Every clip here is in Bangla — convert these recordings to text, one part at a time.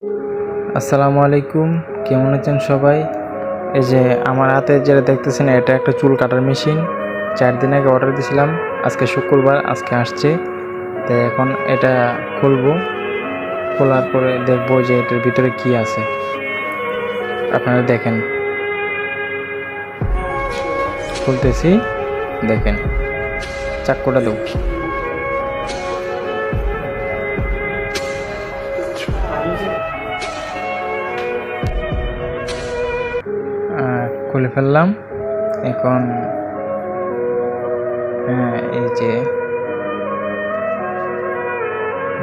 আসসালামু আলাইকুম, কেমন আছেন সবাই? এই যে আমার হাতে যেটা দেখতেছেন, এটা একটা চুল কাটার মেশিন। 4 দিন আগে অর্ডার দিয়েছিলাম, আজকে শুক্রবার, আজকে আসছে। তো এখন এটা খুলবো, খোলার পরে দেখবো যে এটার ভিতরে কি আছে। আপনারা দেখেন, খুলতেছি, দেখেন, চাক্কুটা দেব। খুলে ফেললাম। এখন এই যে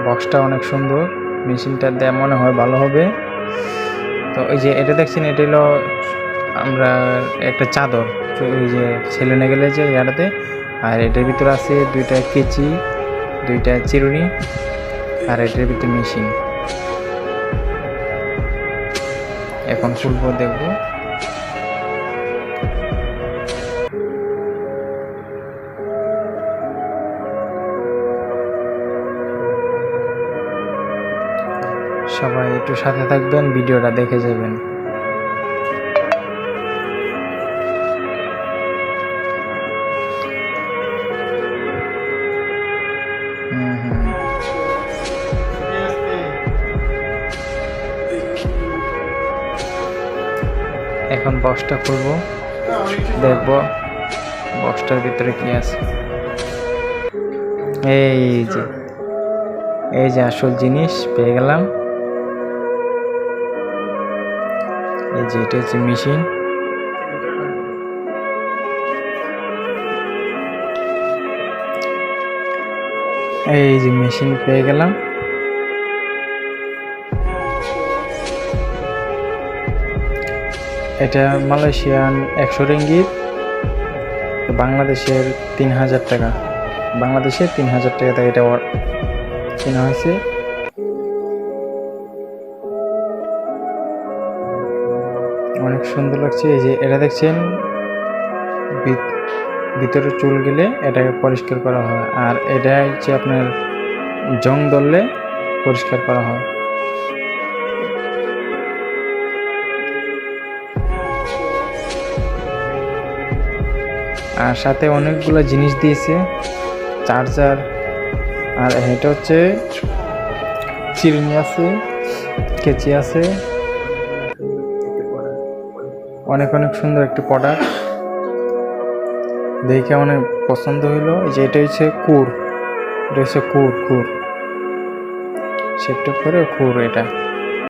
বক্সটা অনেক সুন্দর, মেশিনটা দেয়া মনে হয় ভালো হবে। তো এই যে এটা দেখছেন, এটা হলো আমরা একটা চাদর, ওই যে ছেলে নিয়ে গেলে যে ইয়াটাতে। আর এটার ভিতরে আছে 2টা কেচি, 2টা চিরুনি, আর এটার ভিতরে মেশিন। এখন খুলবো, দেখবো। সবাই একটু সাথে থাকবেন, ভিডিওটা দেখে যাবেন। এখন বক্সটা খুলবো, দেখবো বক্সটার ভিতরে কি আছে। এই যে আসল জিনিস পেয়ে গেলাম। এই যে এটা হচ্ছে মেশিন। এই যে মেশিন পেয়ে গেলাম। এটা মালয়েশিয়ান 100 রিঙ্গিত, বাংলাদেশের 3000 টাকা। বাংলাদেশে 3000 টাকা থেকে এটা কেনা হয়েছে। অনেক সুন্দর লাগছে। এই যে এটা দেখছেন, ভিতরে চুল গেলে এটাকে পরিষ্কার করা হয়, আর এটা হচ্ছে আপনার জং ধরলে পরিষ্কার করা হয়। আর সাথে অনেকগুলো জিনিস দিয়েছে, চার্জার, আর এটা হচ্ছে চিরুনি আছে, কেচি আছে। অনেক সুন্দর একটি প্রোডাক্ট, দেখে অনেক পছন্দ হইলো। যে এটা হচ্ছে কুর, এটা হচ্ছে কুর শেপটা করে কুর এটা।